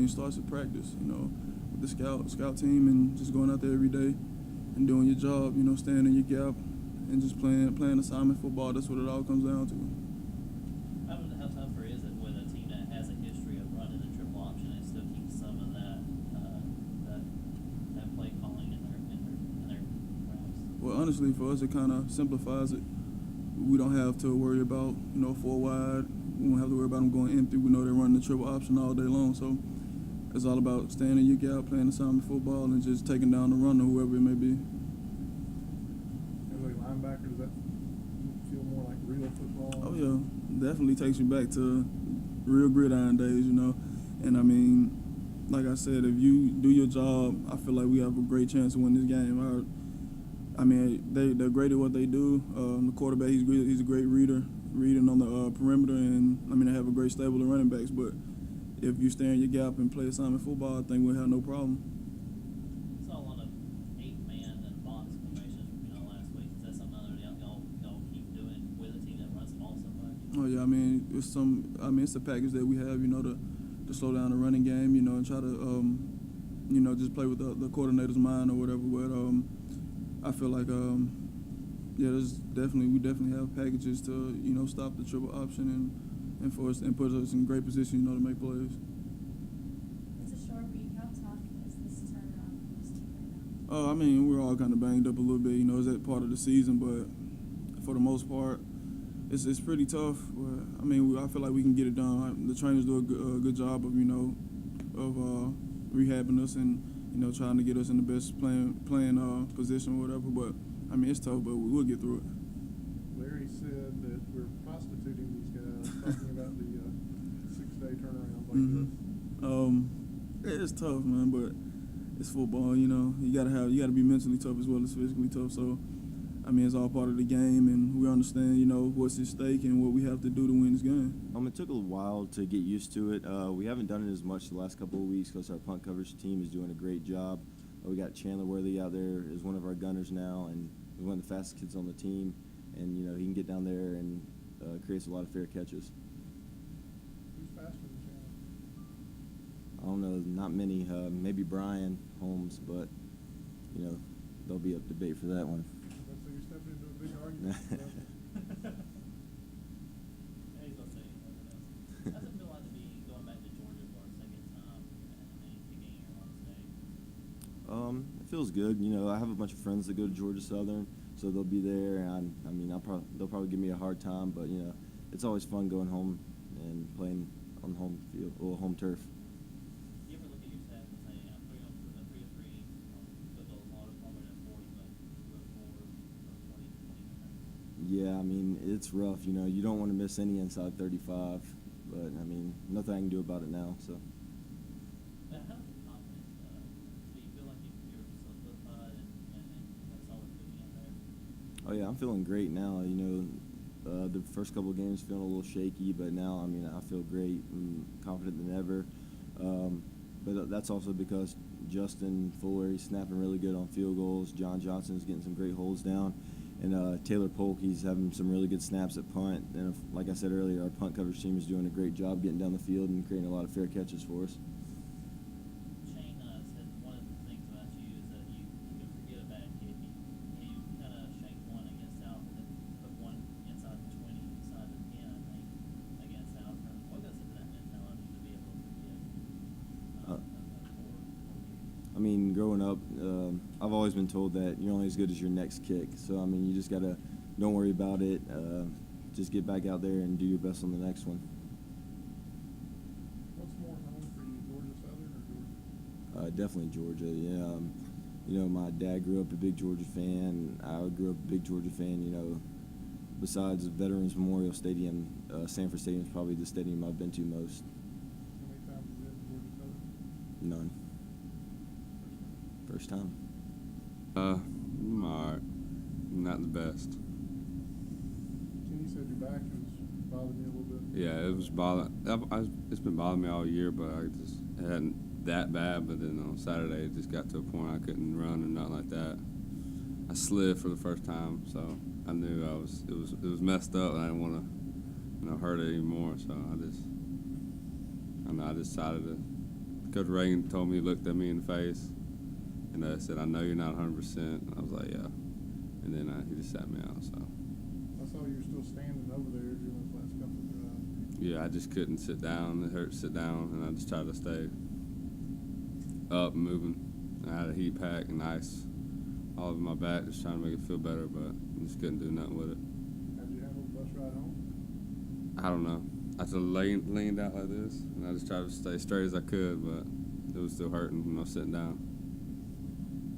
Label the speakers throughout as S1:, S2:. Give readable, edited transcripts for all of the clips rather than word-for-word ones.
S1: mean, it starts at practice, with the scout team and just going out there every day and doing your job, staying in your gap and just playing assignment football. That's what it all comes down to.
S2: How tougher is it with a team that has a history of running the triple option and still keeps some of that play calling in their routes?
S1: Well, honestly, for us, it kind of simplifies it. We don't have to worry about, 4 wide. We don't have to worry about them going in through. We know they're running the triple option all day long. So it's all about staying in your gap, playing assignment football, and just taking down the runner, whoever it may be.
S3: As a linebacker, does that feel more like real football?
S1: Oh, yeah. Definitely takes you back to real gridiron days, And, I mean, like I said, if you do your job, I feel like we have a great chance to win this game. They're great at what they do. The quarterback, he's a great reading on the perimeter, and, they have a great stable of running backs. But if you stay in your gap and play assignment football, I think we'll have no problem.
S2: I saw a lot of 8-man and box formations, last week. Is that something that y'all keep doing with a team that runs the ball so much?
S1: Oh yeah, it's a package that we have, to slow down the running game, and try to, just play with the coordinator's mind or whatever. But I feel like, we definitely have packages to, stop the triple option and for us and put us in great position, to make plays.
S4: It's a short week. How tough is this turnaround for this team right now?
S1: Oh, we're all kind of banged up a little bit, is that part of the season, but for the most part, it's pretty tough. But I feel like we can get it done. The trainers do a good job of rehabbing us and trying to get us in the best playing position or whatever. But it's tough, but we'll get through it.
S3: Larry said that we're prostituting these guys, talking about the 6-day turnaround like this.
S1: It's tough, man, but it's football. You gotta be mentally tough as well as physically tough. So. It's all part of the game, and we understand, what's at stake and what we have to do to win this game.
S5: It took a while to get used to it. We haven't done it as much the last couple of weeks because our punt coverage team is doing a great job. We got Chandler Worthy out there as one of our gunners now, and he's one of the fastest kids on the team. And, he can get down there and creates a lot of fair catches.
S3: Who's faster than Chandler?
S5: I don't know, not many. Maybe Brian Holmes, but, there'll be a debate for that one.
S3: So you're stepping into a big argument.
S2: He's gonna say something else. How's it feel like to be going back to Georgia for a second time and beginning your home state?
S5: It feels good. I have a bunch of friends that go to Georgia Southern, so they'll be there, and they'll probably give me a hard time, but it's always fun going home and playing on home field or home turf.
S2: You ever look at your stats and say, I'm 3 on 3, but a lot of longer than 40, but we're 4 or 20.
S5: Yeah, it's rough. You don't want to miss any inside 35, but nothing I can do about it now. So.
S2: How confident do you feel like you're solidified and have solid footing out there?
S5: Oh yeah, I'm feeling great now. The first couple of games feeling a little shaky, but now I feel great and confident than ever. But that's also because Justin Fuller, he's snapping really good on field goals. John Johnson's getting some great holds down. And Taylor Polk, he's having some really good snaps at punt. And like I said earlier, our punt coverage team is doing a great job getting down the field and creating a lot of fair catches for us.
S2: Shane said one of the things about you is that you can forget a bad kick. You kind of shanked one against South and then put one inside the 20, inside the 10, I think, against South. What goes into that mentality to be able to forget
S5: Growing up, I've always been told that you're only as good as your next kick. So, you just got to don't worry about it. Just get back out there and do your best on the next one.
S3: What's more home for you, Georgia Southern or Georgia?
S5: Definitely Georgia, yeah. My dad grew up a big Georgia fan. I grew up a big Georgia fan, Besides Veterans Memorial Stadium, Sanford Stadium is probably the stadium I've been to most.
S3: How many times have you been to Georgia Southern?
S5: None. First time.
S6: I'm all right. Not the best.
S3: Kenny said your back was bothering you a little bit.
S6: Yeah, it was it's been bothering me all year, but it hadn't that bad. But then on Saturday, it just got to a point I couldn't run or nothing like that. I slid for the first time, so I knew it was messed up, and I didn't want to hurt it anymore. So I decided to Coach Reagan told me, looked at me in the face, and said, "I know you're not 100%." And I was like, "Yeah." And then he just sat me out. So.
S3: I saw you were still standing over there during those last couple of drives.
S6: Yeah, I just couldn't sit down. It hurt to sit down, and I just tried to stay up and moving. I had a heat pack and ice all over my back, just trying to make it feel better, but I just couldn't do nothing with it.
S3: How'd you handle the bus ride home?
S6: I don't know. I just leaned out like this, and I just tried to stay straight as I could, but it was still hurting when I was sitting down.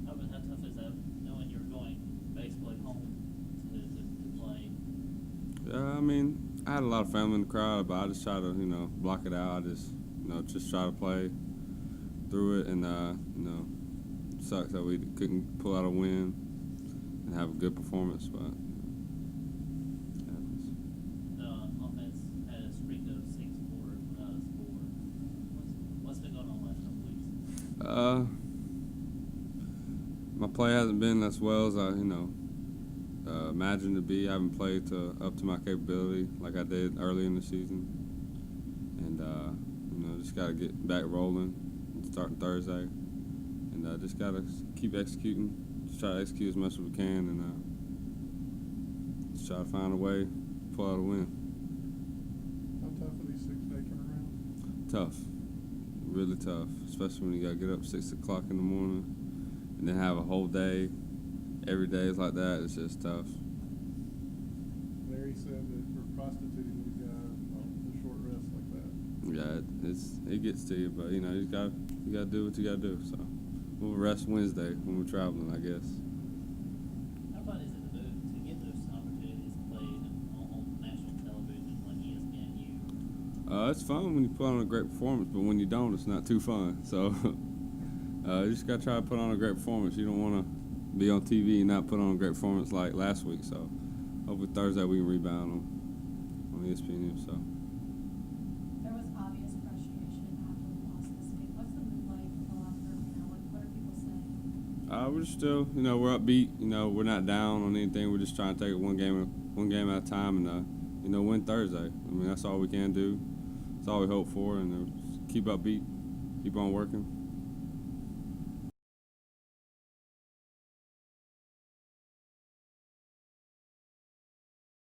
S2: How tough is that, knowing you're going basically home to play?
S6: Yeah, I mean, I had a lot of family in the crowd, but I just try to, block it out. I just, just try to play through it, and, it sucks that we couldn't pull out a win and have a good performance, but it happens.
S2: The offense had a streak of 6 quarters without a score. What's been going on the last couple weeks?
S6: My play hasn't been as well as I, imagined to be. I haven't played up to my capability like I did early in the season, and just got to get back rolling, starting Thursday, and just got to keep executing. Just try to execute as much as we can, and just try to find a way to pull out a win.
S3: How tough are these 6-day turnarounds?
S6: Tough, really tough, especially when you got to get up 6 o'clock in the morning and then have a whole day. Every day is like that. It's just tough.
S3: Larry said that we're prostituting these guys on the short rest like that.
S6: Yeah, it gets to you, but you got to do what you got to do. So we'll rest Wednesday when we're traveling, I guess.
S2: How fun is it to get those opportunities played on national television like ESPN?
S6: It's fun when you put on a great performance, but when you don't, it's not too fun. So you just got to try to put on a great performance. You don't want to be on TV and not put on a great performance like last week. So hopefully Thursday we can rebound on ESPN. So.
S4: There was obvious frustration after the loss this week. What's the mood like in the locker room now? What are people saying?
S6: We're just still, we're upbeat. We're not down on anything. We're just trying to take it one game at a time, and win Thursday. I mean, that's all we can do. That's all we hope for, and keep upbeat, keep on working.